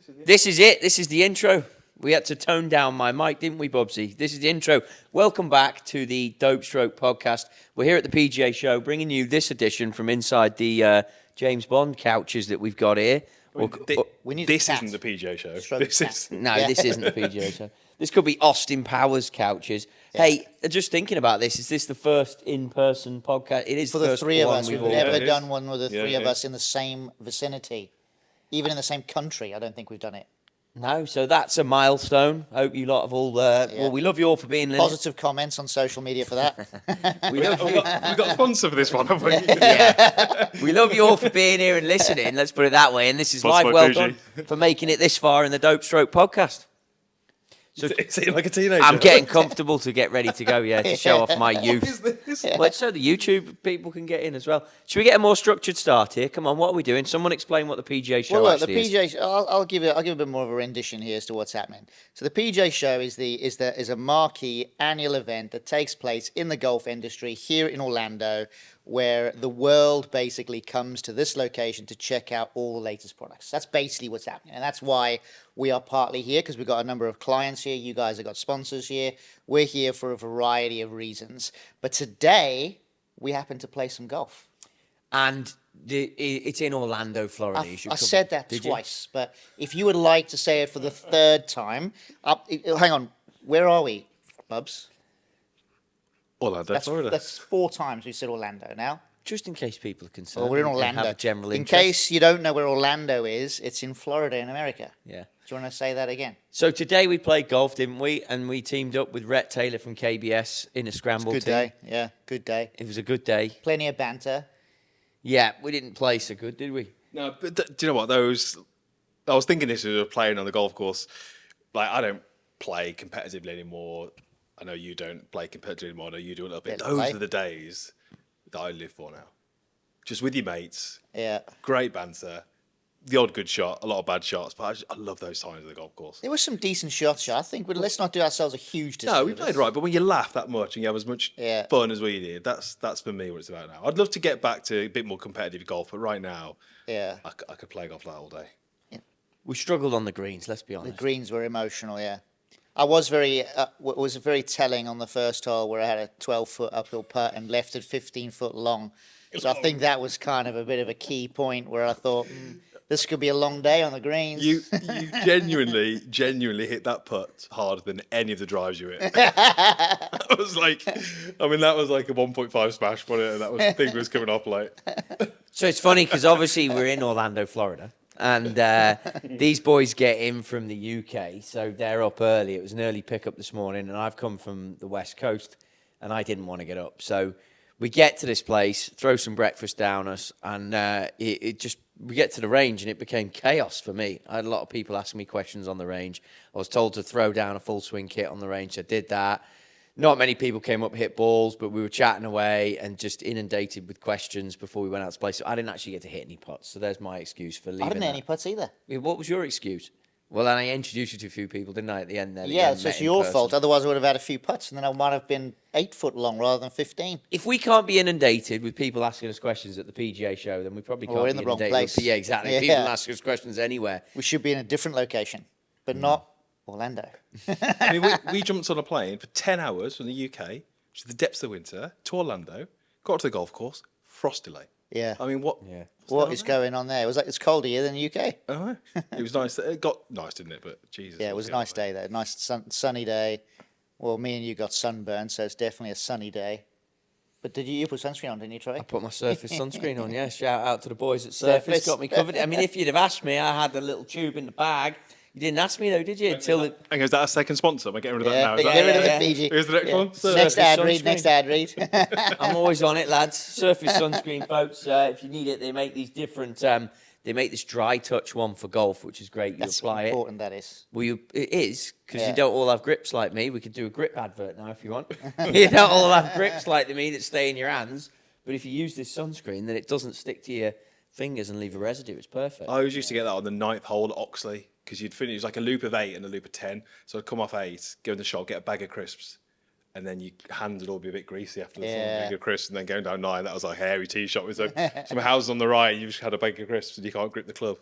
This is it. This is the intro. We had to tone down my mic, didn't we, Bubsy? This is the intro. Welcome back to the Dope Stroke podcast. We're here at the PGA show, bringing you this edition from inside the James Bond couches that we've got here. This isn't the PGA show. This isn't the PGA show. This could be Austin Powers couches. Yeah. Hey, just thinking about this, is this the first in-person podcast? It is for the three of us. We've never done one with the three of us in the same vicinity, even in the same country. I don't think we've done it. No, so that's a milestone. I hope you lot have all. Well, we love you all for being positive comments on social media for that. We've got a sponsor for this one, haven't we? Yeah. We love you all for being here and listening. Let's put it that way. And this is live. Well done for making it this far in the Dope Stroke podcast. So is it like a teenager? I'm getting comfortable to get ready to go, to show off my youth. What is this? Well, so the YouTube people can get in as well. Should we get a more structured start here? Come on, what are we doing? Someone explain what the PGA show actually is. I'll give a bit more of a rendition here as to what's happening. So the PGA show is a marquee annual event that takes place in the golf industry here in Orlando, where the world basically comes to this location to check out all the latest products. That's basically what's happening. And that's why we are partly here, because we've got a number of clients here. You guys have got sponsors here. We're here for a variety of reasons. But today, we happen to play some golf. And it's in Orlando, Florida. I said that twice, but if you would like to say it for the third time, hang on, where are we, Bubs? Orlando, Florida. That's 4 times we said Orlando now. Just in case people are concerned. Well, we're in Orlando. Have a general in interest. case you don't know where Orlando is, it's in Florida in America. Yeah. Do you want to say that again? So today we played golf, didn't we? And we teamed up with Rhett Taylor from KBS in a Scramble team. Good day. Yeah, good day. It was a good day. Plenty of banter. Yeah, we didn't play so good, did we? No, but do you know what? I was thinking this as we were playing on the golf course. Like, I don't play competitively anymore. I know you don't play competitively anymore. I know you do a little bit. Those are the days that I live for now. Just with your mates. Yeah. Great banter. The odd good shot, a lot of bad shots, but I love those times of the golf course. There were some decent shots, I think, but let's not do ourselves a huge disservice. No, we played right, but when you laugh that much and you have as much fun as we did, that's for me what it's about now. I'd love to get back to a bit more competitive golf, but right now, I could play golf that all day. Yeah. We struggled on the greens, let's be honest. The greens were emotional, yeah. I was very telling on the first hole where I had a 12-foot uphill putt and left it 15 foot long. So I think that was kind of a bit of a key point where I thought, this could be a long day on the greens. You genuinely hit that putt harder than any of the drives you hit. That was like a 1.5 smash, wasn't it? And thing was coming off like. So it's funny because obviously we're in Orlando, Florida. And these boys get in from the UK, so they're up early. It was an early pickup this morning, and I've come from the West Coast, and I didn't want to get up. So we get to this place, throw some breakfast down us, and we get to the range, and it became chaos for me. I had a lot of people asking me questions on the range. I was told to throw down a full swing kit on the range. I did that. Not many people came up, hit balls, but we were chatting away and just inundated with questions before we went out to play. So I didn't actually get to hit any putts. So there's my excuse for leaving. I didn't hit any putts either. What was your excuse? Well, and I introduced you to a few people, didn't I, at the end there? Yeah, so it's your fault. Otherwise, I would have had a few putts, and then I might have been 8 foot long rather than 15. If we can't be inundated with people asking us questions at the PGA show, then we probably can't we're be in the wrong inundated place. Yeah, exactly. Yeah. People ask us questions anywhere. We should be in a different location, but not Orlando. I mean, we jumped on a plane for 10 hours from the UK, which is the depths of winter, to Orlando, got to the golf course, frost delay. Yeah. I mean, what? Yeah. What is going on there? It was like it's colder here than the UK. Oh, it was nice. It got nice, didn't it? But Jesus. Yeah, it was a nice day though. Nice sunny day. Well, me and you got sunburned, so it's definitely a sunny day. But did you put sunscreen on, didn't you, Troy? I put my Surface sunscreen on, yeah. Shout out to the boys at Surface. Got me covered. I mean, if you'd have asked me, I had the little tube in the bag. You didn't ask me, though, did you? And is that a second sponsor? Am I getting rid of that now? Get rid of it, Fiji. Here's the next one. Next ad read. I'm always on it, lads. Surface sunscreen, folks. If you need it, they make these different... they make this dry touch one for golf, which is great. You apply it. That's important, that is. Well, it is, because you don't all have grips like me. We could do a grip advert now if you want. You don't all have grips like me that stay in your hands. But if you use this sunscreen, then it doesn't stick to your fingers and leave a residue. It's perfect. I always used to get that on the 9th hole at Oxley, because you'd finish like a loop of 8 and a loop of 10. So I'd come off 8, go in the shop, get a bag of crisps, and then your hands would all be a bit greasy after the Yeah. bag of crisps, and then going down 9, that was like a hairy tee shot with some houses on the right. You just had a bag of crisps, and you can't grip the club.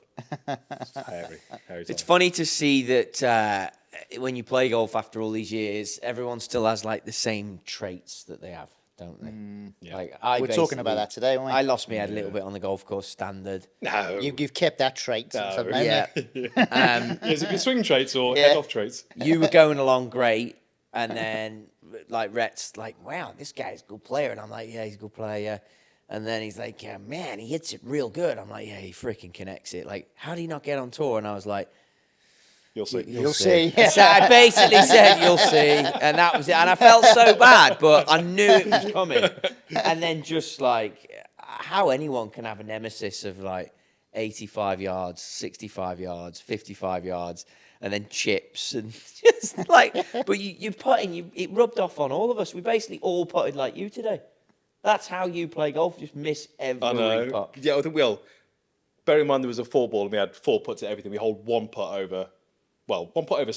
It's hairy It's time. funny to see that when you play golf after all these years, everyone still has like the same traits that they have, don't they? Yeah. Like We're talking about that today, weren't we? I lost my head a little bit on the golf course standard. No. You've kept that trait since I've No. known Yeah. you. Is it good swing traits or Yeah. head off traits? You were going along great, and then like Rhett's like, "Wow, this guy's a good player," and I'm like, "Yeah, he's a good player." Yeah. And then he's like, "Yeah, man, he hits it real good." I'm like, "Yeah, he freaking connects it. Like, how do you not get on tour?" And I was like, You'll see. You'll see. So I basically said, "You'll see," and that was it. And I felt so bad, but I knew it was coming. And then just like how anyone can have a nemesis of like 85 yards, 65 yards, 55 yards, and then chips and just like. But you putting, it rubbed off on all of us. We basically all putted like you today. That's how you play golf. Just miss every I know. putt. Yeah, I think we all. Bear in mind there was a 4 ball and we had 4 putts at everything. We hold 1 putt over. Well, 1 putt over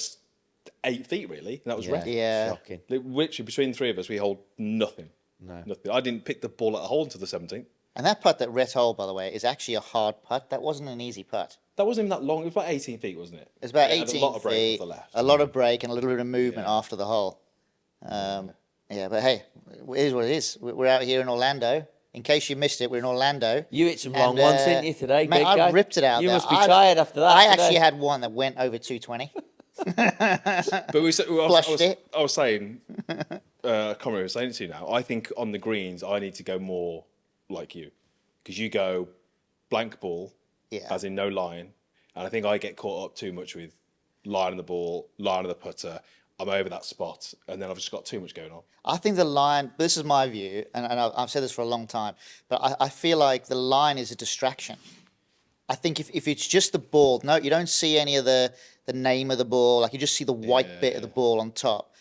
8 feet really. And that was Rhett. Yeah. Shocking. Literally between the 3 of us, we hold nothing. No. Nothing. I didn't pick the ball at a hole until the 17th. And that putt that Rhett holed, by the way, is actually a hard putt. That wasn't an easy putt. That wasn't even that long. It was about 18 feet, wasn't it? It's about It had 18 a lot of break feet, off the left. a lot of break, and a little bit of movement Yeah. after the hole. Yeah, but hey, it is what it is. We're out here in Orlando. In case you missed it, we're in Orlando. You hit some long And, ones, didn't you, today, mate, big I guy? ripped it out You there. must be I've- tired after that. I today. actually had one that went over 220. But we said, Flushed it. I was saying, I can't remember who I was saying it to now. I think on the greens, I need to go more like you. Because you go blank ball, Yeah. as in no line. And I think I get caught up too much with line of the ball, line of the putter. I'm over that spot. And then I've just got too much going on. I think the line, this is my view, and I've said this for a long time, but I feel like the line is a distraction. I think if it's just the ball, no, you don't see any of the name of the ball, like you just see the white bit of the ball on top.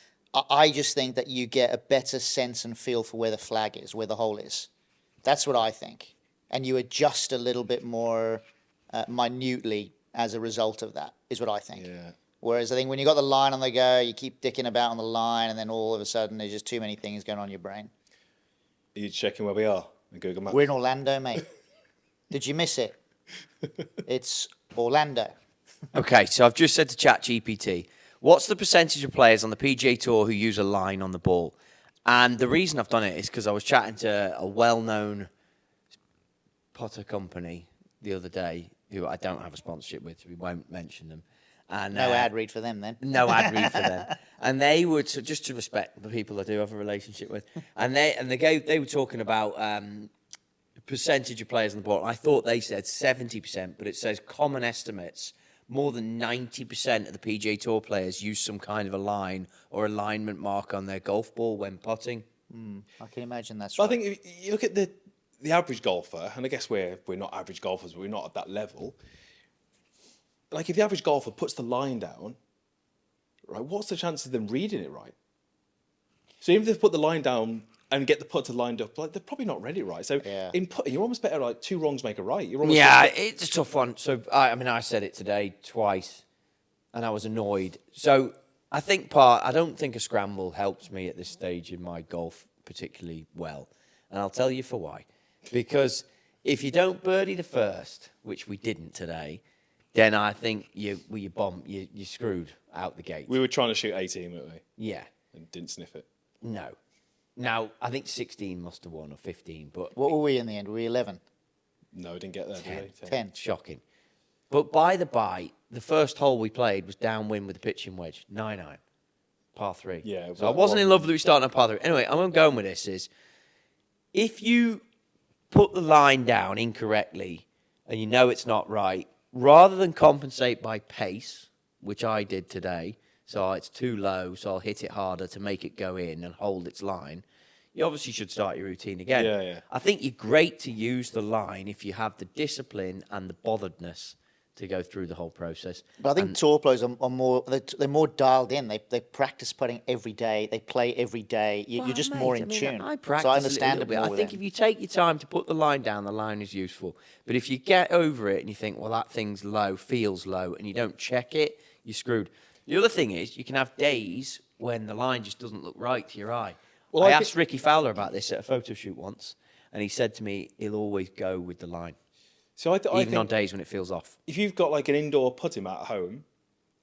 I just think that you get a better sense and feel for where the flag is, where the hole is. That's what I think. And you adjust a little bit more minutely as a result of that, is what I think. Yeah. Whereas I think when you got the line on the go, you keep dicking about on the line, and then all of a sudden there's just too many things going on in your brain. Are you checking where we are in Google Maps? We're in Orlando, mate. Did you miss it? It's Orlando. Okay, so I've just said to ChatGPT, what's the percentage of players on the PGA Tour who use a line on the ball? And the reason I've done it is because I was chatting to a well-known putter company the other day, who I don't have a sponsorship with, so we won't mention them. And No ad read for them then. no ad read for them. And they would, so just to respect the people I do have a relationship with, and they were talking about percentage of players on the ball. I thought they said 70%, but it says common estimates. More than 90% of the PGA Tour players use some kind of a line or alignment mark on their golf ball when putting. I can imagine that's But right. I think if you look at the average golfer, and I guess we're not average golfers, but we're not at that level. Like if the average golfer puts the line down, right, what's the chance of them reading it right? So even if they've put the line down and get the putter lined up, like they're probably not read it right. So Yeah. in putting, you're almost better like 2 wrongs make a right. You're almost Yeah, it's a tough one. So, I mean, I said it today twice, and I was annoyed. So, I don't think a scramble helps me at this stage in my golf particularly well. And I'll tell you for why. Because if you don't birdie the first, which we didn't today, then I think you're screwed out the gate. We were trying to shoot 18, weren't we? Yeah. And didn't sniff it. No. Now, I think 16 must have won, or 15, but What were we in the end? Were we 11? No, we didn't get there, did we? 10. shocking. But by the first hole we played was downwind with a pitching wedge, 9-iron, par 3. Yeah, So I wasn't in love with it starting on par 3. Anyway, I'm going with this is, if you put the line down incorrectly and you know it's not right, rather than compensate by pace, which I did today, so it's too low, so I'll hit it harder to make it go in and hold its line, you obviously should start your routine again. Yeah, yeah. I think you're great to use the line if you have the discipline and the botheredness to go through the whole process. But I think tour players are more, they're more dialed in. They practice putting every day. They play every day. You're just Mate, more I in mean, tune. I practice so I understand a it little more bit. I think then. if you take your time to put the line down, the line is useful. But if you get over it and you think, well, that thing's low, feels low, and you don't check it, you're screwed. The other thing is, you can have days when the line just doesn't look right to your eye. Well, I I asked Ricky Fowler about this at a photo shoot once, and he said to me, he'll always go with the line, So I even think on days when it feels off. if you've got like an indoor putting mat at home,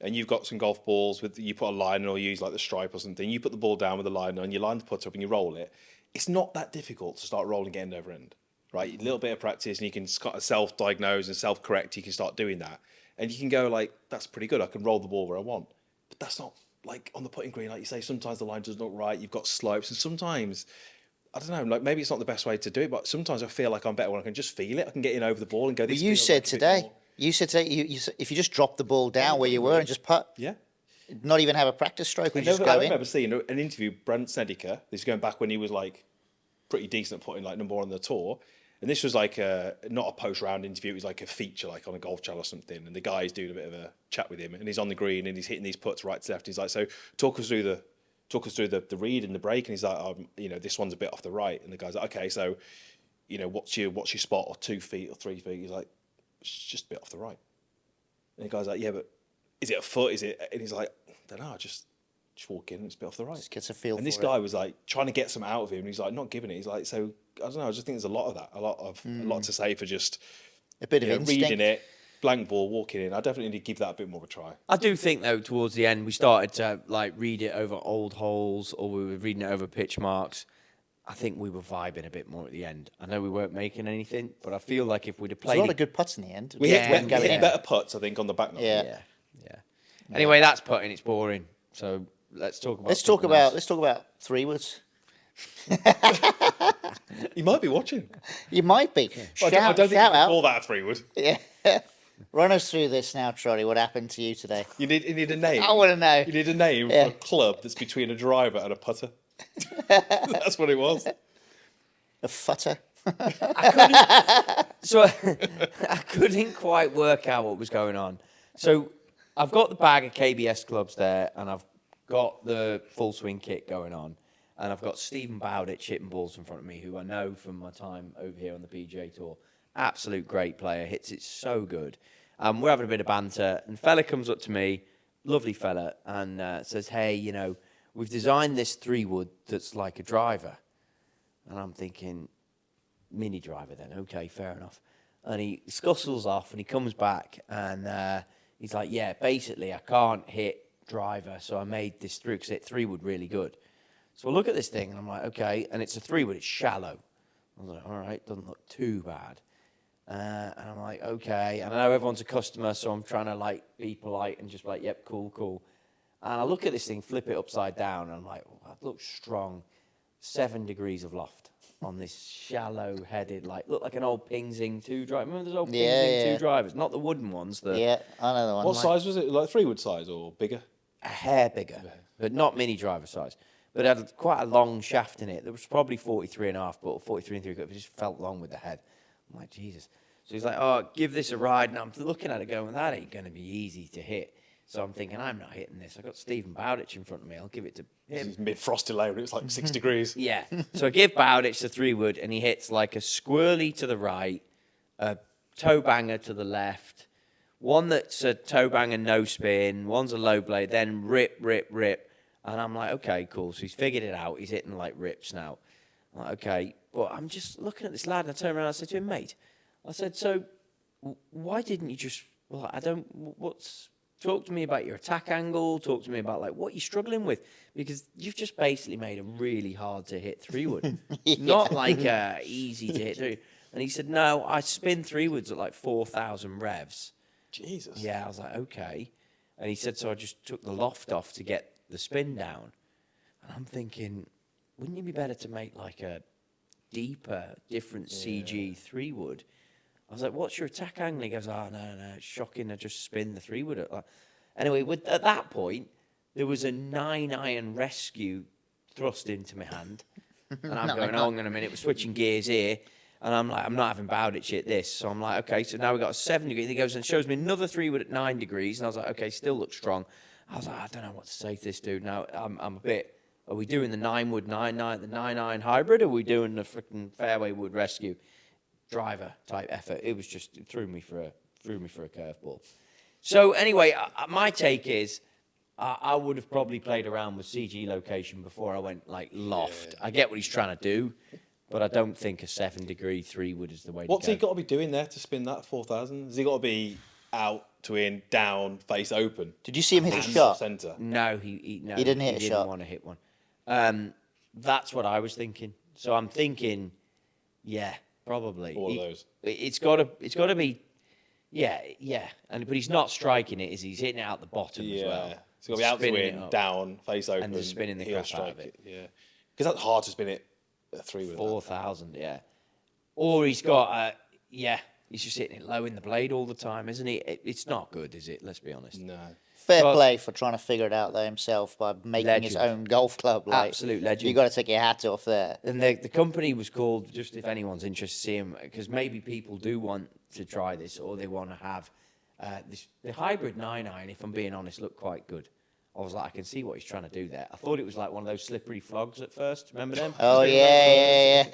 and you've got some golf balls with you put a line or use like the stripe or something, you put the ball down with a line on, you line the putter up and you roll it. It's not that difficult to start rolling end over end, right? A little bit of practice and you can kind of self-diagnose and self-correct. You can start doing that, and you can go like, that's pretty good. I can roll the ball where I want. But that's not like on the putting green, like you say. Sometimes the line doesn't look right. You've got slopes, and sometimes I don't know. Like maybe it's not the best way to do it, but sometimes I feel like I'm better when I can just feel it. I can get in over the ball and go. But This you feels said like a bit today, more. if you just drop the ball down where you were and just putt, Yeah. not even have a practice stroke, I we just go in. remember seeing an interview, Brent Snedeker. This is going back when he was like pretty decent at putting, like number one on the tour. And this was like not a post-round interview. It was like a feature, like on a golf channel or something. And the guy's doing a bit of a chat with him, and he's on the green and he's hitting these putts right to left. He's like, so talk us through the read and the break. And he's like, this one's a bit off the right. And the guy's like, okay, so what's your spot, or 2 feet or 3 feet? He's like, it's just a bit off the right. And the guy's like, yeah, but is it a foot? Is it? And he's like, I don't know, just walk in and it's a bit off the right. Just gets a feel And for this it. guy was like trying to get some out of him. And he's like, not giving it. He's like, so I don't know. I just think there's a lot of that, a lot to say for just A bit of instinct. reading it, blank ball, walking in. I definitely need to give that a bit more of a try. I do think, though, towards the end, we started to like read it over old holes, or we were reading it over pitch marks. I think we were vibing a bit more at the end. I know we weren't making anything, but I feel like if we'd have There's a played lot it- of good putts in the end. We Yeah, hit, Going we hit in. better putts, I think, on the back nine. Yeah. Yeah. Anyway, that's putting. It's boring. So let's talk about. Let's talk something about else. let's talk about three woods. You might be watching. You might be. I don't Shout think you out. can call that a 3-wood. Yeah. Run us through this now, Trotty. What happened to you today? You need a name. I want to know. You need a name Yeah. for a club that's between a driver and a putter. That's what it was. A futter. So I couldn't quite work out what was going on. So I've got the bag of KBS clubs there, and I've got the full swing kit going on, and I've got Stephen Bowditch hitting balls in front of me, who I know from my time over here on the PGA Tour. Absolute great player, hits it so good. We're having a bit of banter, and fella comes up to me, lovely fella, and says, "Hey, we've designed this 3-wood that's like a driver." And I'm thinking, mini driver then, okay, fair enough. And he scuffles off and he comes back and he's like, yeah, basically I can't hit driver, so I made this through because it 3-wood really good. So I look at this thing and I'm like, okay, and it's a 3-wood, it's shallow. I was like, all right, doesn't look too bad. And I'm like, okay, and I know everyone's a customer, so I'm trying to like be polite and just be like, yep, cool. And I look at this thing, flip it upside down, and I'm like, oh, that looks strong. 7 degrees of loft on this shallow-headed, look like an old Ping Zing 2 driver. Remember those old Ping Zing 2 drivers? Not the wooden ones. Yeah, I know the one. What size was it? Like 3-wood size or bigger? A hair bigger, but not mini driver size. But it had quite a long shaft in it. There was probably 43 and a half, but 43 and 3/4. It just felt long with the head. I'm like, Jesus. So he's like, oh, give this a ride. And I'm looking at it going, that ain't going to be easy to hit. So I'm thinking, I'm not hitting this. I've got Stephen Bowditch in front of me. I'll give it to him. It's mid-frosty layer and it's like 6 degrees. Yeah. So I give Bowditch the 3-wood, and he hits like a squirrely to the right, a toe banger to the left, one that's a toe banger no spin, one's a low blade, then rip. And I'm like, okay, cool. So he's figured it out. He's hitting like rips now. I'm like, okay. But I'm just looking at this lad, and I turn around and I said to him, mate, I said, so why didn't you just, talk to me about your attack angle. Talk to me about like what you're struggling with, because you've just basically made a really hard to hit 3-wood, not like easy to hit 3. And he said, no, I spin 3-woods at like 4,000 revs. Jesus. Yeah, I was like, okay. And he said, so I just took the loft off to get the spin down. And I'm thinking, wouldn't it be better to make like a deeper, different CG 3-wood? I was like, what's your attack angle? He goes, oh, no, it's shocking. I just spin the 3-wood. Anyway, at that point, there was a 9-iron rescue thrust into my hand. And I'm going, hang on a minute, we're switching gears here. And I'm like, I'm not having Bowditch hit this. So I'm like, okay, so now we've got a 7 degree. And he goes and shows me another 3-wood at 9 degrees. And I was like, okay, still looks strong. I was like, I don't know what to say to this dude. Now, I'm a bit, are we doing the 9-wood, 9-9, the 9-iron hybrid? Or are we doing the freaking fairway wood rescue? Driver type effort. It was just, it threw me for a curveball. So anyway, my take is, I would have probably played around with CG location before I went like loft. I get what he's trying to do, but I don't think a 7-degree 3-wood is the way What's to he go. got to be doing there to spin that 4,000? Has he got to be out to in, down, face open? Did you see him hit a and shot? Centre. No, he didn't hit a didn't shot. want to hit one. That's what I was thinking. So I'm thinking, yeah, probably. All of those. It's got to be, yeah. But he's not striking it, is he? He's hitting it out the bottom as well. Yeah. So he's got to be out to Spinning it in, up. down, face open, And just spinning the heel crap out of strike it. Yeah. Because that's hard to spin it a 3-wood. 4,000, yeah. Or he's got, he's just hitting it low in the blade all the time, isn't he? It's not good, is it? Let's be honest. No. Fair Well- play for trying to figure it out though himself by making his Legend. own golf club. Like, Absolute legend. You got to take your hat off there. And the company was called, just if anyone's interested to see him, because maybe people do want to try this or they want to have the hybrid 9-iron, if I'm being honest, looked quite good. I was like, I can see what he's trying to do there. I thought it was like one of those slippery flogs at first. Remember them? Oh yeah.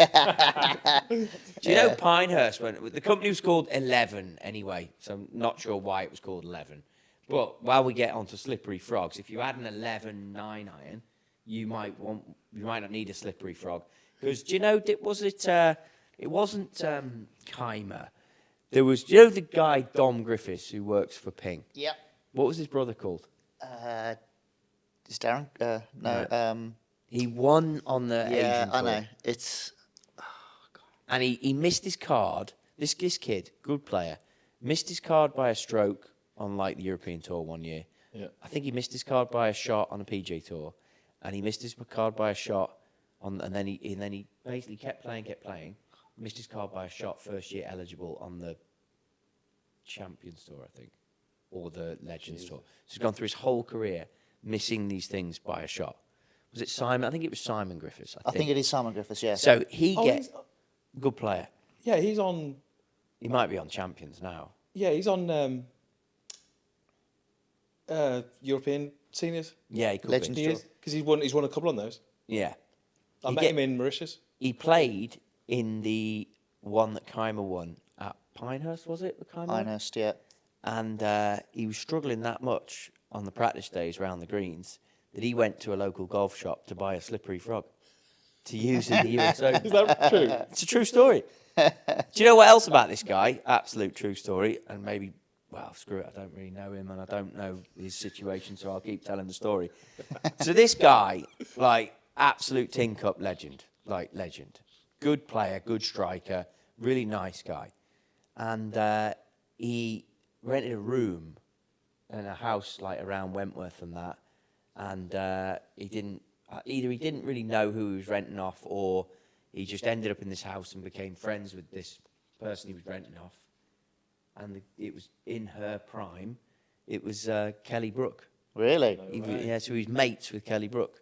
Do you know Pinehurst? The company was called 11 anyway, so I'm not sure why it was called 11. But while we get onto slippery frogs, if you had an 11 9-iron, you might not need a slippery frog. Because do you know, it wasn't Keimer. There was, do you know the guy Dom Griffiths who works for Ping? Yep. What was his brother called? Is Darren? No. He won on the Yeah, Asian I tour. know. It's And he missed his card. This kid, good player, missed his card by a stroke on like the European Tour one year. Yeah. I think he missed his card by a shot on a PGA Tour, and he missed his card by a shot on, and then he basically kept playing, missed his card by a shot first year eligible on the Champions Tour, I think, or the Legends Tour. So he's gone through his whole career missing these things by a shot. Was it Simon? I think it was Simon Griffiths. I think it is Simon Griffiths. Yeah. So he gets he's- good player. Yeah, he's on. He might be on Champions now. Yeah, he's on European seniors. Yeah, he could Legends be. He is because he's won a couple on those. Yeah. I He met get- him in Mauritius. He played in the one that Keimer won at Pinehurst, was it? The Keimer one? Pinehurst. Yeah. And he was struggling that much on the practice days around the greens that he went to a local golf shop to buy a slippery frog to use in the US Open. Is that true? It's a true story. Do you know what else about this guy? Absolute true story. And maybe, well, screw it, I don't really know him and I don't know his situation, so I'll keep telling the story. So this guy, like, absolute tin cup legend, like legend. Good player, good striker, really nice guy. And he rented a room in a house like around Wentworth and that. And he didn't really know who he was renting off, or he just ended up in this house and became friends with this person he was renting off. And it was in her prime. It was Kelly Brook. Really? Yeah, so he was mates with Kelly Brook.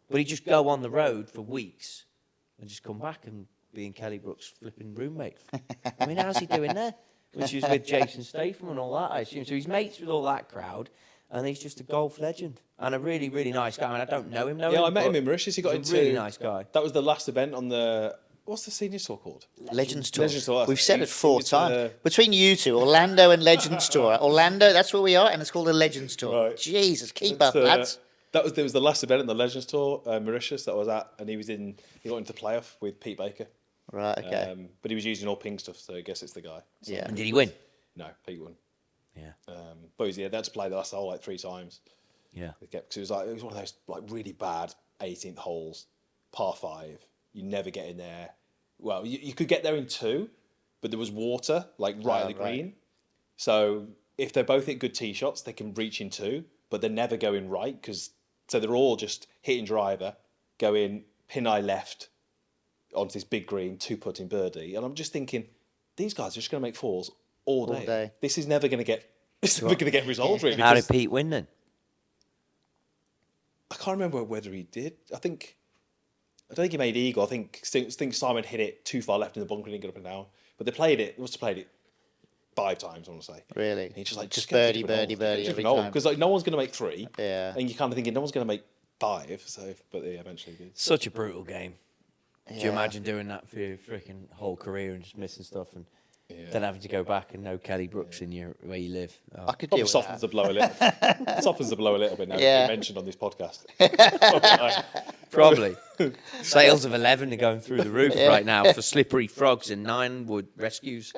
But he'd just go on the road for weeks and just come back and be in Kelly Brook's flipping roommate. I mean, how's he doing there? When she was with Jason Statham and all that, I assume. So he's mates with all that crowd, and he's just a golf legend and a really, really nice guy. I mean, I don't know him. Yeah, I met him in Mauritius. He got he's into a really nice guy. That was the last event on the what's the senior tour called? Legends Tour. Legends Tour. We've said He- it 4 he was, times. Between you two, Orlando and Legends Tour. Orlando, that's where we are, and it's called the Legends Tour. Right. Jesus, keep That's, up, lads. There was the last event in the Legends Tour, Mauritius, that I was at, and he got into playoff with Pete Baker. Right, okay. But he was using all ping stuff, so I guess it's the guy. So, Yeah. And did he win? No, Pete won. Yeah. But they had to play the last hole like 3 times. Yeah. Because it was one of those like really bad 18th holes, par 5. You never get in there. Well, you could get there in 2, but there was water like right at the right. green. So if they both hit good tee shots, they can reach in 2, but they're never going right so they're all just hitting driver, going pin eye left onto this big green, 2-putting birdie, and I'm just thinking these guys are just going to make 4s all day. This is never going to get resolved really. How did because Pete win then? I can't remember whether he did. I don't think he made eagle. I think Simon hit it too far left in the bunker and didn't get up and down. But they must have played it 5 times, I want to say. Really? And he just Just get birdie, birdie, birdie every time. Because like no one's going to make 3. Yeah. And you're kind of thinking no one's going to make 5. So, but they eventually did. Such a brutal game. Do you Yeah. imagine doing that for your freaking whole career and just missing stuff? And than having to go back and know Kelly Brooks in where you live. Oh. I could Probably deal with softens that. the blow a little. Softens the blow a little bit now. Yeah. Yeah. Mentioned on this podcast. Probably. Sales of 11 are going through the roof right now for slippery frogs and 9 wood rescues.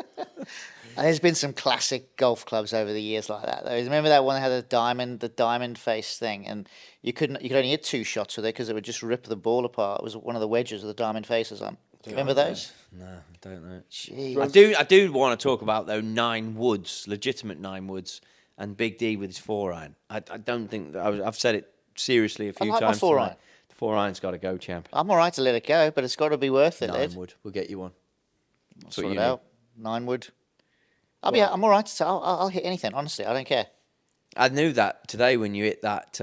And there's been some classic golf clubs over the years like that. Though. Remember that one that had the diamond face thing, and you could only hit 2 shots with it because it would just rip the ball apart. It was one of the wedges with the diamond faces on. Remember those? No, I don't know. Jeez. I do want to talk about though 9 woods, legitimate 9 woods, and Big D with his 4-iron. I don't think that I've said it seriously a few like my times. 4-iron. Tonight. The 4-iron's got to go, champ. I'm all right to let it go, but it's got to be worth it, 9 Ed. wood. We'll get you one. That's Sort what it you need. out. 9 wood. I'm all right. I'll hit anything. Honestly, I don't care. I knew that today when you hit that.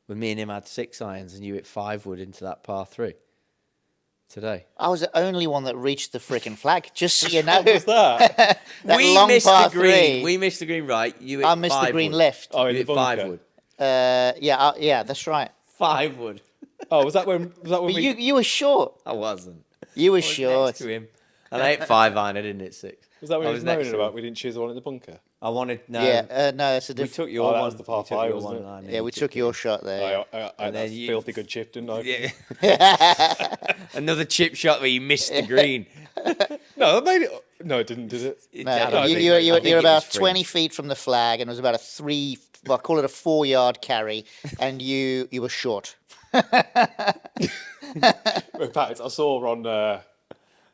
When me and him had 6 irons and you hit 5 wood into that par 3. Today. I was the only one that reached the freaking flag. Just so you know. What was that? That We long missed par the green. 3. We missed the green right. You hit I missed 5 the green wood. left. Oh, You in the hit 5 bunker. wood. Yeah, that's right. 5 wood. Oh, was that when But we? you were short. I wasn't. You were I was short. next to him. And I hit 5 iron. I didn't hit 6. Was that when I he was was next moaning to about him. we didn't choose the one in the bunker? I wanted no. Yeah, no, that's a We different. took your that one. was the par We took 5, your wasn't one it? line, Yeah, we took your shot there. I had And that then you- filthy good chip, didn't I? Yeah. Another chip shot where you missed the green. No, that made it. No, it didn't, did it? No, I don't you, think- you're, I you're, think you're it was about free. 20 feet from the flag, and it was about a 3, well, I call it a 4-yard carry, and you were short. In fact, I saw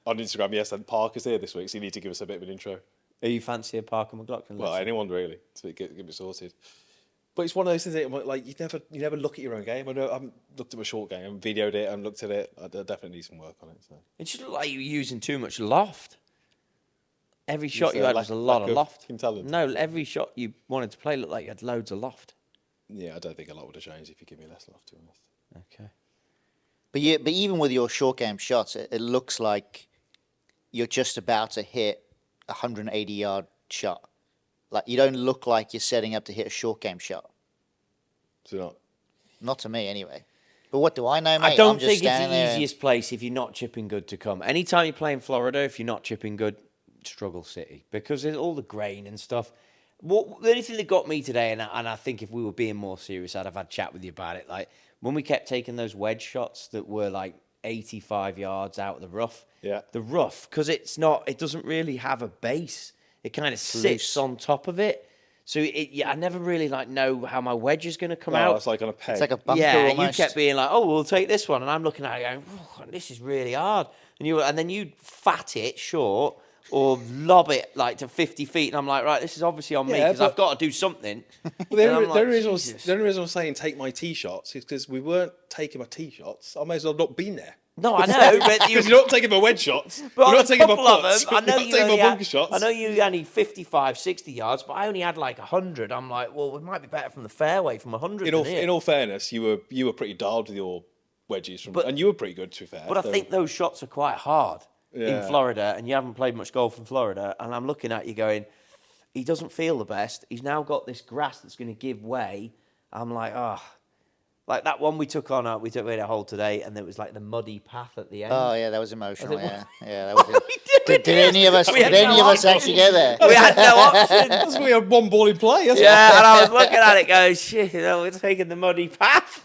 on Instagram yesterday that Parker's here this week, so you need to give us a bit of an intro. Are you fancy a Parker McLaughlin? Well, lesson? anyone really, to get it sorted. But it's one of those things that, like, you never look at your own game. I know I haven't looked at my short game, I haven't videoed it, I haven't looked at it. I definitely need some work on it. So. It just looked like you were using too much loft. Every shot say you had lack- was a lot lack of of loft. talent? No, every shot you wanted to play looked like you had loads of loft. Yeah, I don't think a lot would have changed if you give me less love, to be honest. Okay. But even with your short game shots, it looks like you're just about to hit a 180-yard shot. Like, you don't look like you're setting up to hit a short game shot. So not. Not to me, anyway. But what do I know, mate? I don't I'm just think it's standing the there and- easiest place if you're not chipping good to come. Anytime you play in Florida, if you're not chipping good, struggle city because there's all the grain and stuff. The only thing that got me today, and I think if we were being more serious, I'd have had a chat with you about it. Like when we kept taking those wedge shots that were like 85 yards out of the rough. Yeah. The rough, because it doesn't really have a base. It kind of sits loose. on top of it. So I never really know how my wedge is going to come Oh, out. it's like on a peg. It's like a bunker Yeah, almost. you kept being like, "Oh, we'll take this one," and I'm looking at it going, "Oh, this is really hard." And then you fat it short or lob it like to 50 feet, and I'm like, "Right, this is obviously on me Yeah, because but- I've got to do something." Well, the And I'm only, like, the only reason I was, Jesus. the only reason I'm saying take my tee shots is because we weren't taking my tee shots. I may as well have not been there. No, I know, but Because you're not taking my wedge shots. But You're on not a taking my couple of putts. them, I know You're not you taking only my had, bunker shots. I know you only 55, 60 yards, but I only had like 100. I'm like, well, we might be better from the fairway from 100 than here. In all fairness, you were pretty dialed with your wedges, But- and you were pretty good, to be fair. But I so- think those shots are quite hard in Yeah. Florida, and you haven't played much golf in Florida. And I'm looking at you going, he doesn't feel the best. He's now got this grass that's going to give way. I'm like, like that one we took on. We had a hole today, and there was like the muddy path at the end. Oh, yeah, that was emotional, I yeah. think- Yeah, that was it. We Did any of us, We had did any no of us option. actually get there? We had no option. That's why we had one ball in play. That's Yeah, and I was looking at it going, shit, we're taking the muddy path.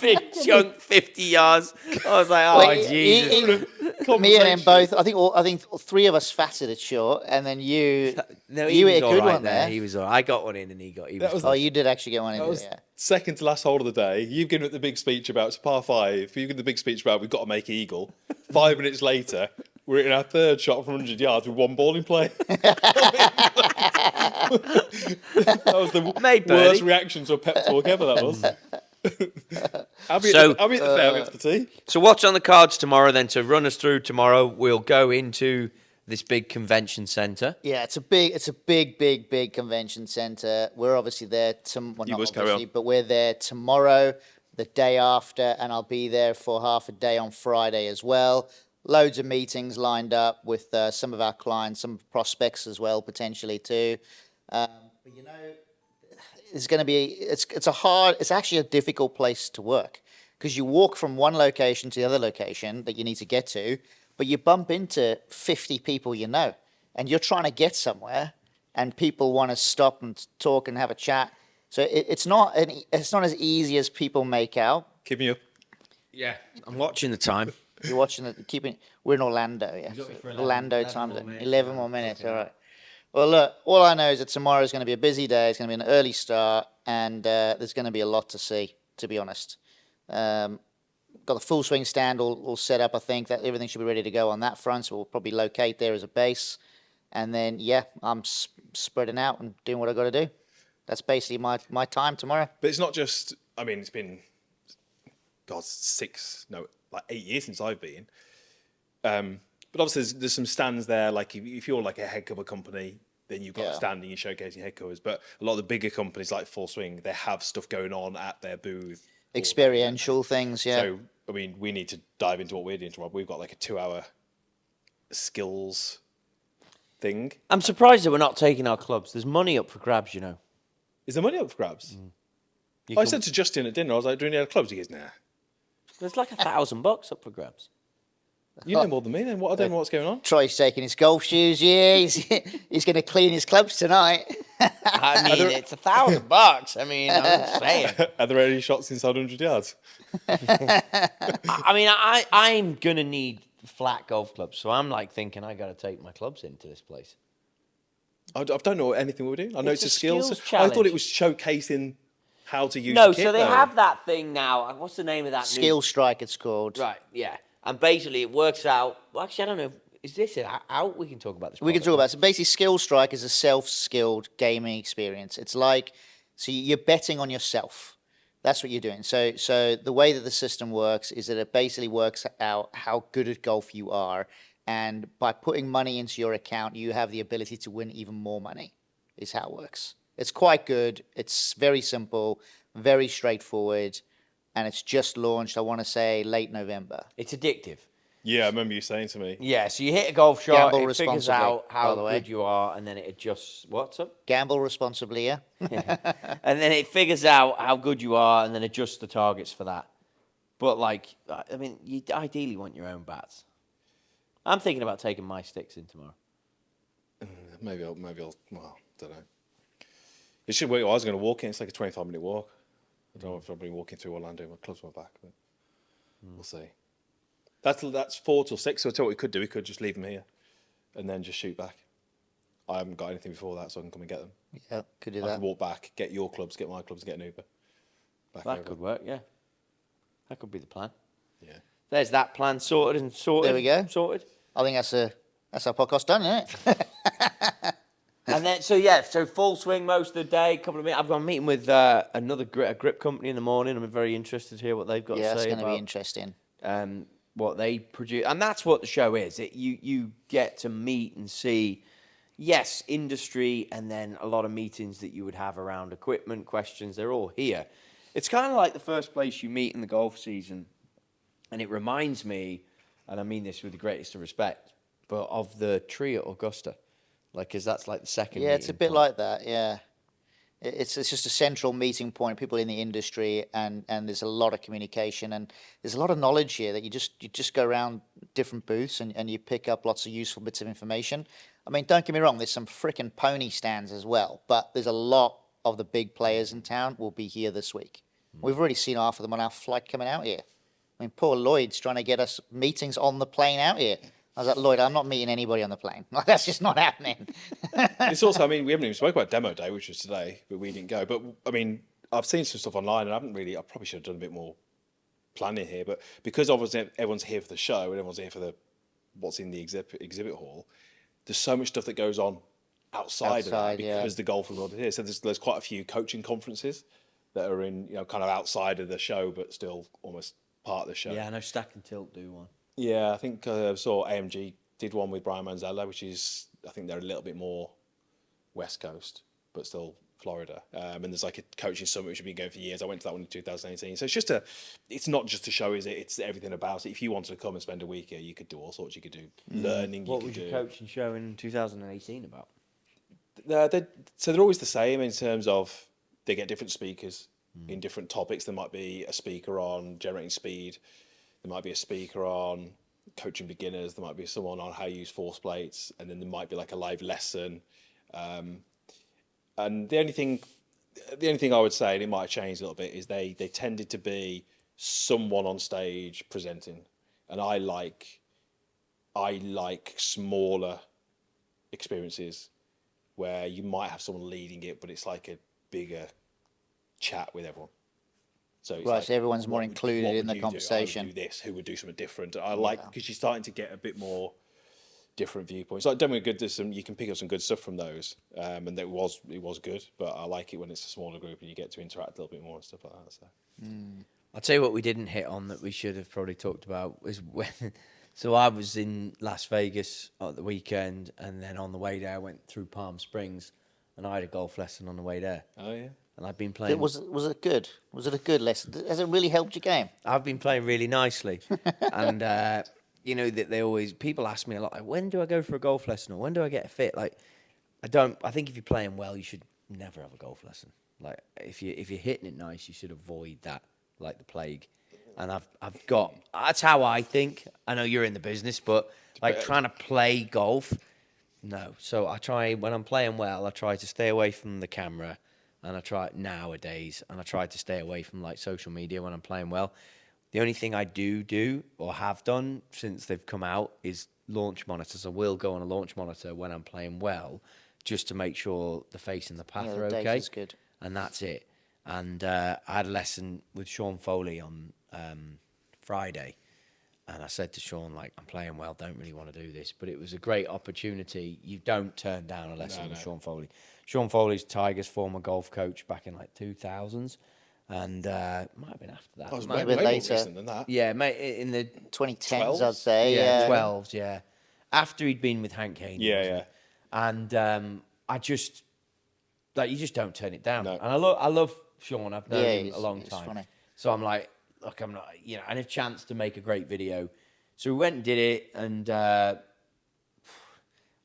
Big chunk, 50 yards. I was like, oh, Wait, Jesus. Me and him both. I think 3 of us fatted it short, and then you. No, You he hit was a good all right one there. there. He was all right. I got one in and he was Oh, you did actually get one in That there, was yeah. second to last hole of the day. You've given it the big speech about it's par 5. You've given the big speech about we've got to make eagle. 5 minutes later, we're in our third shot from 100 yards with one ball in play. That was the Made worst birdie. reaction to a pep talk ever. That was. I'll be So- at the fair, I'll be at the tee. So what's on the cards tomorrow then? To run us through tomorrow, we'll go into this big convention centre. Yeah, it's a big convention centre. We're obviously there well, You not boys carry obviously, on. but we're there tomorrow, the day after, and I'll be there for half a day on Friday as well. Loads of meetings lined up with some of our clients, some prospects as well, potentially too. But you know, it's going to be it's actually a difficult place to work because you walk from one location to the other location that you need to get to, but you bump into 50 people you know. and you're trying to get somewhere, and people want to stop and talk and have a chat. So it's not as easy as people make out. Keep me up. Yeah, I'm watching the time. You're watching it. We're in Orlando, yeah. got me for 11 time. more minutes. 11 more minutes. All right. Well, look. All I know is that tomorrow is going to be a busy day. It's going to be an early start, and there's going to be a lot to see. To be honest, got the full swing stand all set up. I think that everything should be ready to go on that front. So we'll probably locate there as a base, and then I'm spreading out and doing what I got to do. That's basically my time tomorrow. But it's not just. I mean, it's been 8 years since I've been. But obviously, there's some stands there. Like if you're like a head cover company, then you've got a stand and you're showcasing head covers. But a lot of the bigger companies like Full Swing, they have stuff going on at their booth. Experiential things, yeah. So I mean, we need to dive into what we're doing tomorrow. We've got like a 2-hour skills thing. I'm surprised that we're not taking our clubs. There's money up for grabs, you know. Is there money up for grabs? I said to Justin at dinner, I was like, "Do you need clubs?" He goes, "Nah." There's like $1,000 up for grabs. You know more than me. Then I don't know what's going on. Troy's taking his golf shoes. Yeah, he's going to clean his clubs tonight. I mean, it's $1,000. I mean, I'm just saying. Are there any shots inside 100 yards? I mean, I'm going to need flat golf clubs. So I'm like thinking I got to take my clubs into this place. I don't know anything we're doing. I know it's a skills. I challenge. thought it was showcasing how to use No, the kit, so they though. have that thing now. What's the name of that? Skill Strike, it's called. Right, yeah. And basically it works out. Well, actually, I don't know. Is this out? We can talk about this. We can talk about it. So basically, Skill Strike is a self-skilled gaming experience. It's like, so you're betting on yourself. That's what you're doing. So the way that the system works is that it basically works out how good at golf you are. And by putting money into your account, you have the ability to win even more money, is how it works. It's quite good. It's very simple, very straightforward. And it's just launched, I want to say, late November. It's addictive. Yeah, I remember you saying to me. Yeah, so you hit a golf shot, Gamble it figures responsibly, out how by the way. good you are, and then it adjusts. What's up? Gamble responsibly, yeah? And then it figures out how good you are, and then adjusts the targets for that. But like, I mean, you ideally want your own bats. I'm thinking about taking my sticks in tomorrow. Maybe I'll. Well, don't know. It should work. I was going to walk in. It's like a 25-minute walk. I don't know if I'll be walking through Orlando. My clubs my back, but we'll see. That's 4 till 6. So I tell you what we could do. We could just leave them here, and then just shoot back. I haven't got anything before that, so I can come and get them. Yeah, could do I that. can walk back, get your clubs, get my clubs, get an Uber. Back That over. could work, yeah. That could be the plan. Yeah. There's that plan sorted and sorted. There we go. Sorted. I think that's our podcast done, isn't it? And then, so full swing most of the day. Couple of minutes. I've got a meeting with another grip company in the morning. I'm very interested to hear what they've got Yeah, to it's say going to be about interesting. what they produce, and that's what the show is. You get to meet and see, yes, industry, and then a lot of meetings that you would have around equipment questions. They're all here. It's kind of like the first place you meet in the golf season, and it reminds me, and I mean this with the greatest of respect, but of the tree at Augusta. Like, because that's like the second. Yeah, it's a meeting bit point. like that. Yeah, it's just a central meeting point. People in the industry, and there's a lot of communication, and there's a lot of knowledge here that you just go around different booths and you pick up lots of useful bits of information. I mean, don't get me wrong. There's some freaking pony stands as well, but there's a lot of the big players in town will be here this week. We've already seen half of them on our flight coming out here. I mean, poor Lloyd's trying to get us meetings on the plane out here. I was like, Lloyd, I'm not meeting anybody on the plane. Like, that's just not happening. It's also, I mean, we haven't even spoke about demo day, which was today, but we didn't go. But I mean, I've seen some stuff online, and I probably should have done a bit more planning here. But because obviously everyone's here for the show and everyone's here for what's in the exhibit hall, there's so much stuff that goes on outside of that because the golf world is here. So there's quite a few coaching conferences that are in, kind of outside of the show, but still almost part of the show. Yeah, I know Stack and Tilt do one. Yeah, I think I saw AMG did one with Brian Manzella, which is, I think they're a little bit more West Coast, but still Florida. And there's like a coaching summit which has been going for years. I went to that one in 2018. So it's not just a show, is it? It's everything about it. If you wanted to come and spend a week here, you could do all sorts. You could do learning. What was your coaching show in 2018 about? So they're always the same in terms of they get different speakers in different topics. There might be a speaker on generating speed. There might be a speaker on coaching beginners. There might be someone on how you use force plates, and then there might be like a live lesson. And the only thing I would say, and it might have changed a little bit, is they tended to be someone on stage presenting, and I like smaller experiences where you might have someone leading it, but it's like a bigger chat with everyone. So it's Right, like, so everyone's more included what in would the you conversation. Do? I would do this. Who would do something different? I like, because you're starting to get a bit more different viewpoints. Like, don't get me good. You can pick up some good stuff from those, and it was good. But I like it when it's a smaller group and you get to interact a little bit more and stuff like that. So. I'll tell you what we didn't hit on that we should have probably talked about was when. So I was in Las Vegas at the weekend, and then on the way there, I went through Palm Springs, and I had a golf lesson on the way there. Oh yeah. And I've been playing. Was it good? Was it a good lesson? Has it really helped your game? I've been playing really nicely, and you know that people ask me a lot. Like, when do I go for a golf lesson, or when do I get fit? Like, I don't. I think if you're playing well, you should never have a golf lesson. Like, if you're hitting it nice, you should avoid that like the plague. And I've got. That's how I think. I know you're in the business, but like trying to play golf, no. So I try when I'm playing well. I try to stay away from the camera. And I try to stay away from like social media when I'm playing well. The only thing I do or have done since they've come out is launch monitors. I will go on a launch monitor when I'm playing well, just to make sure the face and the path are okay. Data's good. And that's it. And I had a lesson with Sean Foley on Friday. And I said to Sean, like, I'm playing well, don't really want to do this. But it was a great opportunity. You don't turn down a lesson with Sean Foley. Sean Foley's Tiger's former golf coach back in like 2000s. And it might have been after that. I was Might have way been more later. recent than that. Yeah, mate, in the 2010s, 12s? I'd say. yeah, 12s, yeah. After he'd been with Hank Haney. Yeah. And I just, like, you just don't turn it down. No. And I love Sean. I've known him a long he's time. funny. So I'm like, look, I'm not, and a chance to make a great video. So we went and did it, and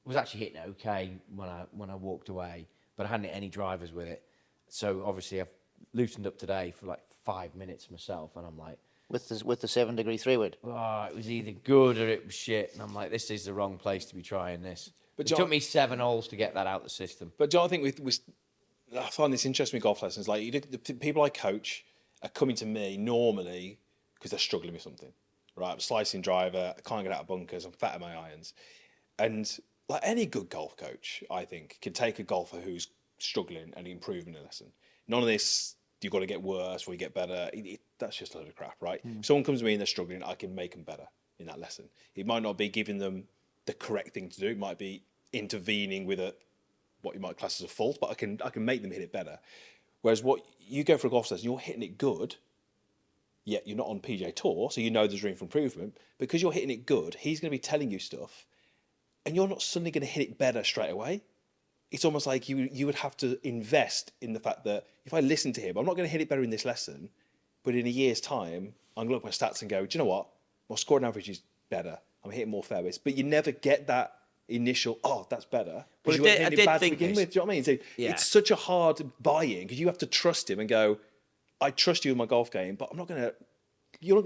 was actually hitting it okay when I walked away, but I hadn't hit any drivers with it. So obviously I've loosened up today for like 5 minutes myself, and I'm like, With the 7-degree 3-wood. oh, it was either good or it was shit, and I'm like, this is the wrong place to be trying this. But it took me 7 holes to get that out of the system. But John, I think I find this interesting with golf lessons. Like, the people I coach are coming to me normally because they're struggling with something. Right, I'm a slicing driver, I can't get out of bunkers, I'm fat in my irons. And like any good golf coach, I think, can take a golfer who's struggling and improve in a lesson. None of this, you've got to get worse or you get better. That's just a load of crap, right? If someone comes to me and they're struggling, I can make them better in that lesson. It might not be giving them the correct thing to do. It might be intervening with what you might class as a fault, but I can make them hit it better. Whereas what you go for a golf lesson, you're hitting it good, yet you're not on PGA Tour, so you know there's room for improvement. Because you're hitting it good, he's going to be telling you stuff, and you're not suddenly going to hit it better straight away. It's almost like you would have to invest in the fact that if I listen to him, I'm not going to hit it better in this lesson, but in a year's time, I'm going to look at my stats and go, do you know what? My scoring average is better. I'm hitting more fairways. But you never get that initial, oh, that's better. Well, You weren't I hitting it did bad to think begin this. with. Do you know what I mean? So Yeah. it's such a hard buy-in because you have to trust him and go, I trust you with my golf game, but you're not going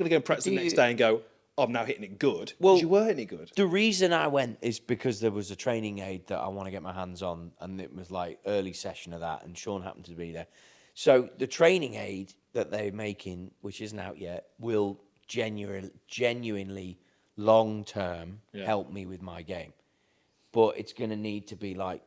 to go and practice the next day and go, oh, I'm now hitting it good. Well, Because you were hitting it good. The reason I went is because there was a training aid that I want to get my hands on, and it was like early session of that, and Sean happened to be there. So the training aid that they're making, which isn't out yet, will genuinely long term help me with my game. But it's going to need to be like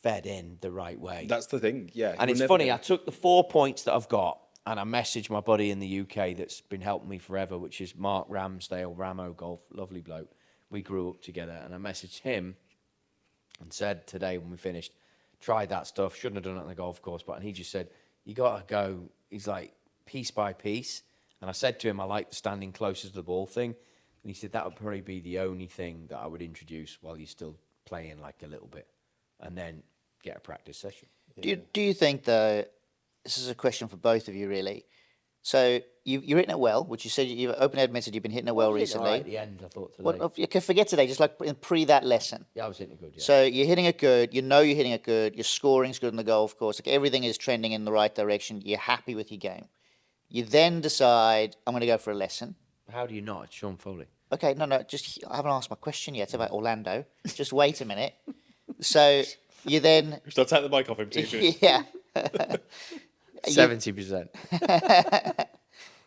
fed in the right way. That's the thing, yeah. And it's funny, I took the 4 points that I've got and I messaged my buddy in the UK that's been helping me forever, which is Mark Ramsdale, Ramo Golf, lovely bloke. We grew up together, and I messaged him and said today when we finished, tried that stuff, shouldn't have done it on the golf course, and he just said, you got to go, he's like, piece by piece. And I said to him, I like the standing closest to the ball thing. And he said, that would probably be the only thing that I would introduce while you're still playing like a little bit, and then get a practice session. Do you think, though, this is a question for both of you, really. So you're hitting it well, which you said, you openly admitted you've been hitting it well recently. At the end, I thought today. What, you can forget today, just like pre that lesson. Yeah, I was hitting it good, yeah. So you're hitting it good, you know you're hitting it good, your scoring's good on the golf course, like everything is trending in the right direction, you're happy with your game. You then decide, I'm going to go for a lesson. How do you not? It's Sean Foley. Okay, no, just I haven't asked my question yet about Orlando. Just wait a minute. So you then, Shall I take the mic off him too? yeah, 70%.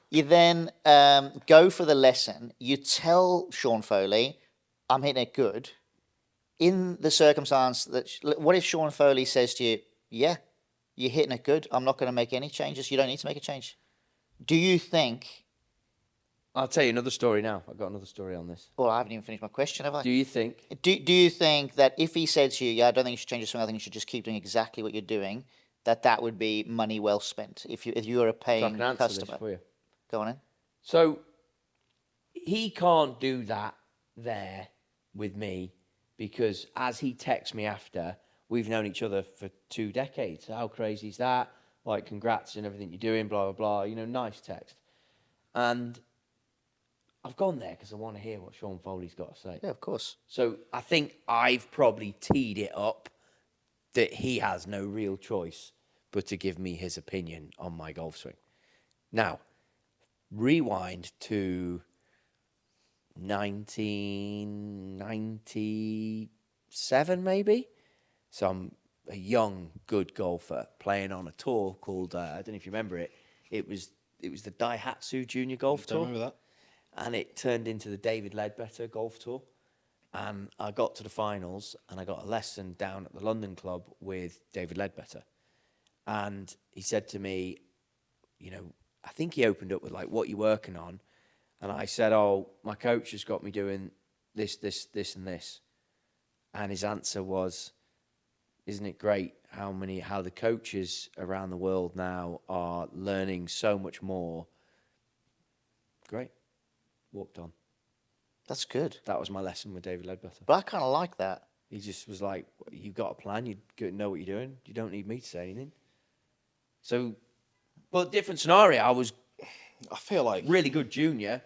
you then go for the lesson. You tell Sean Foley, "I'm hitting it good." In the circumstance that, what if Sean Foley says to you, "Yeah, you're hitting it good. I'm not going to make any changes. You don't need to make a change." Do you think? I'll tell you another story now. I've got another story on this. Well, I haven't even finished my question, have I? Do you think? Do you think that if he said to you, "Yeah, I don't think you should change your swing. I think you should just keep doing exactly what you're doing," that would be money well spent if you were a So I paying can answer customer? this for you. Go on in. So he can't do that there with me because as he texts me after, we've known each other for 2 decades. How crazy is that? Like, congrats and everything you're doing, blah, blah, blah. You know, nice text. And I've gone there because I want to hear what Sean Foley's got to say. Yeah, of course. So I think I've probably teed it up that he has no real choice but to give me his opinion on my golf swing. Now, rewind to 1997, maybe. So I'm a young, good golfer playing on a tour called, I don't know if you remember it, it was the Daihatsu Junior Golf Tour. Don't remember that. And it turned into the David Ledbetter Golf Tour. And I got to the finals and I got a lesson down at the London club with David Ledbetter. And he said to me, you know, I think he opened up with like, "What you working on?" And I said, "Oh, my coach has got me doing this, this, this, and this." And his answer was, "Isn't it great how the coaches around the world now are learning so much more?" Great. Walked on. That's good. That was my lesson with David Ledbetter. But I kind of like that. He just was like, "You've got a plan. You know what you're doing. You don't need me to say anything." So, but different scenario. I was I feel like really good junior,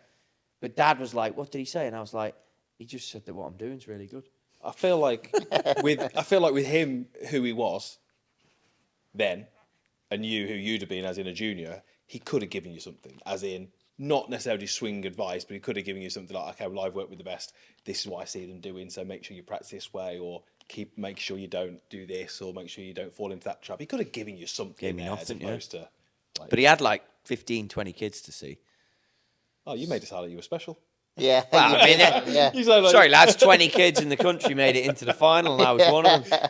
but Dad was like, "What did he say?" And I was like, "He just said that what I'm doing is really good." I feel like with him, who he was then, and you, who you'd have been as in a junior, he could have given you something, as in not necessarily swing advice, but he could have given you something like, "Okay, well, I've worked with the best. This is what I see them doing, so make sure you practice this way, or make sure you don't do this, or make sure you don't fall into that trap." He could have given you something Gave me there, nothing, as opposed to. Like, But he had like 15, 20 kids to see. oh, you made it sound like you were special. Yeah. Well, I mean, yeah. You sound like, sorry, lads, 20 kids in the country made it into the final, and I was one of them.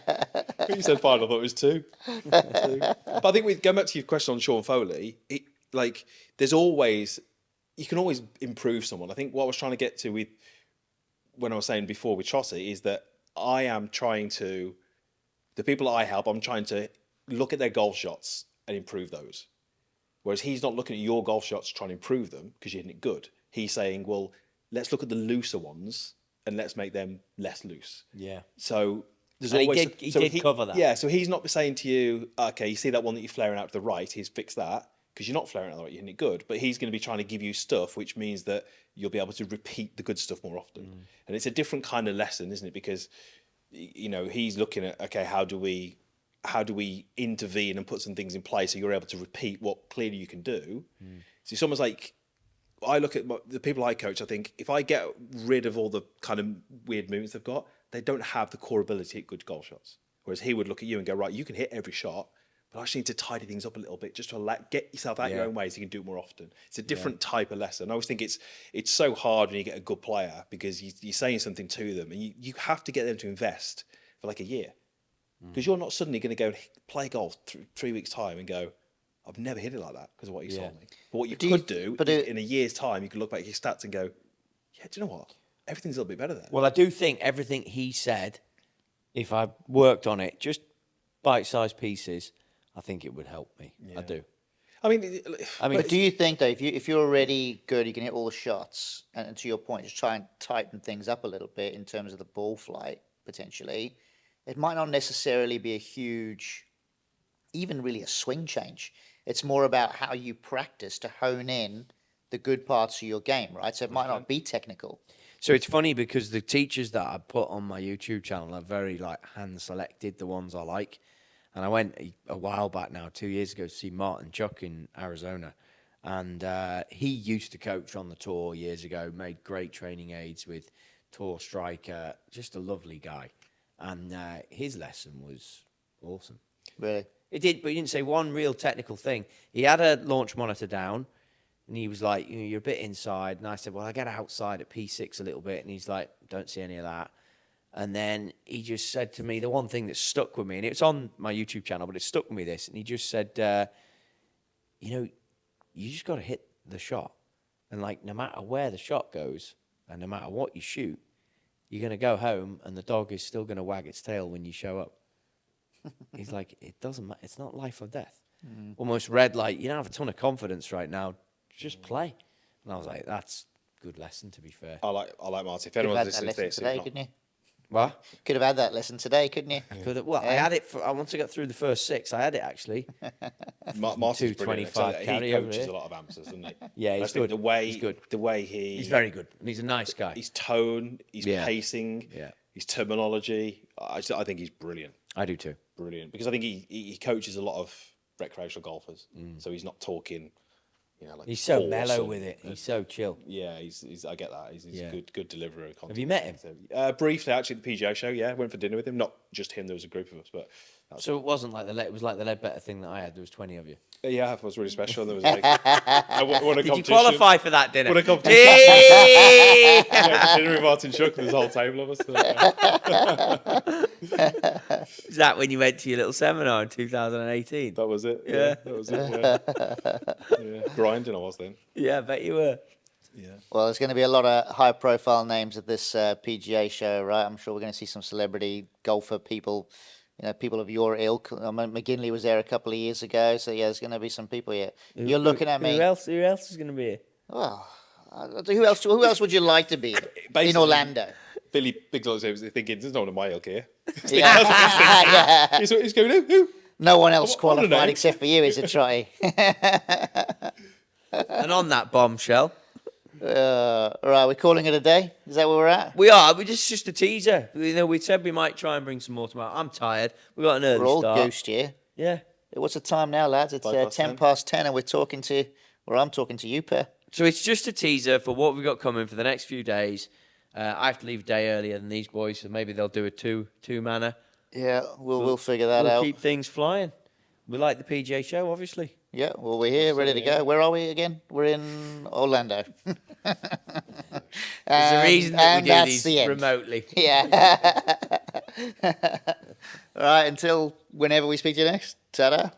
you said final, I thought it was two. But I think going back to your question on Sean Foley, there's always, you can always improve someone. I think what I was trying to get to with, when I was saying before with Chaucer, is that I am trying to, the people I help, I'm trying to look at their golf shots and improve those. Whereas he's not looking at your golf shots trying to improve them because you're hitting it good. He's saying, well, let's look at the looser ones and let's make them less loose. Yeah. So there's And always... he did cover that. Yeah, so he's not saying to you, "Okay, you see that one that you're flaring out to the right, he's fixed that," because you're not flaring out to the right, you're hitting it good. But he's going to be trying to give you stuff, which means that you'll be able to repeat the good stuff more often. And it's a different kind of lesson, isn't it? Because, you know, he's looking at, okay, how do we intervene and put some things in place so you're able to repeat what clearly you can do. So it's almost like, I look at the people I coach, I think if I get rid of all the kind of weird movements they've got, they don't have the core ability to hit good golf shots. Whereas he would look at you and go, "Right, you can hit every shot, but I just need to tidy things up a little bit just to get yourself out your own way so you can do it more often." It's a different type of lesson. I always think it's so hard when you get a good player because you're saying something to them and you have to get them to invest for like a year. Because you're not suddenly going to go play golf 3 weeks' time and go, "I've never hit it like that because of what you told me." But what you could do in a year's time, you could look back at your stats and go, "Yeah, do you know what? Everything's a little bit better there." Well, I do think everything he said, if I worked on it, just bite-sized pieces, I think it would help me. Yeah. I do. I mean, But do you think, though, if you're already good, you can hit all the shots, and to your point, just try and tighten things up a little bit in terms of the ball flight, potentially, it might not necessarily be a huge, even really a swing change. It's more about how you practice to hone in the good parts of your game, right? So it might not be technical. So it's funny because the teachers that I put on my YouTube channel are very like hand-selected, the ones I like. And I went a while back now, 2 years ago, to see Martin Chuck in Arizona. And he used to coach on the tour years ago, made great training aids with Tour Striker, just a lovely guy. And his lesson was awesome. Really? It did, but he didn't say one real technical thing. He had a launch monitor down, and he was like, you're a bit inside. And I said, well, I get outside at P6 a little bit. And he's like, don't see any of that. And then he just said to me, the one thing that stuck with me, and it's on my YouTube channel, but it stuck with me this. And he just said, you just got to hit the shot. And like, no matter where the shot goes, and no matter what you shoot, you're going to go home, and the dog is still going to wag its tail when you show up. He's like, it doesn't matter. It's not life or death. Almost read like, you don't have a ton of confidence right now. Just play. And I was like, that's a good lesson, to be fair. I like Marty. If Could have anyone's had that listening to lesson this, today, couldn't you? What? Could have had that lesson today, couldn't you? Well, I had it once I got through the first 6. I had it actually. Marty's brilliant. 225 He carry over coaches here. a lot of amateurs, doesn't he? Yeah, And I he's think good. He's good. The way he's very good. And he's a nice guy. his tone, his Yeah. pacing, Yeah. his terminology. I think he's brilliant. I do too. Brilliant. Because I think he coaches a lot of recreational golfers. So he's not talking, like He's so force mellow and- with it. He's so chill. Yeah, he's I get that. He's Yeah. a good deliverer of content. Have you met him? So, briefly, actually, at the PGA show. Yeah, went for dinner with him. Not just him. There was a group of us, but So it wasn't like it was like the Ledbetter thing that I had. There was 20 of you. yeah, it was really special. There was a big, I won a Did you competition. qualify for that dinner? Won a competition. Hey! Went for dinner with Martin Shook. There's a whole table of us. So, yeah. Is that when you went to your little seminar in 2018? That was it. Yeah. That was it. Yeah. Grinding I was then. Yeah, I bet you were. Yeah. Well, there's going to be a lot of high-profile names at this PGA show, right? I'm sure we're going to see some celebrity golfer people, people of your ilk. McGinley was there a couple of years ago, so yeah, there's going to be some people here. You're looking at me. Who else is going to be here? Well, who else would you like to be in Basically- Orlando? Billy Big Lots was thinking, there's no one in my ilk here. Yeah. He's going, who? No one else I wanna know. qualified except for you, is it, Trotty? And on that bombshell, All right, we're calling it a day. Is that where we're at? we are. We just a teaser. We said we might try and bring some more tomorrow. I'm tired. We got an early We're all start. goosed here. Yeah. What's the time now, lads? It's 10 10 past 10, and I'm talking to you, Per. So it's just a teaser for what we've got coming for the next few days. I have to leave a day earlier than these boys, so maybe they'll do a two-manner. Yeah, we'll figure that We'll out. keep things flying. We like the PGA show, obviously. Yeah, well, we're here, ready to go. Where are we again? We're in Orlando. There's a reason that we do that's these the end. remotely. Yeah. All right, until whenever we speak to you next. Ta-da.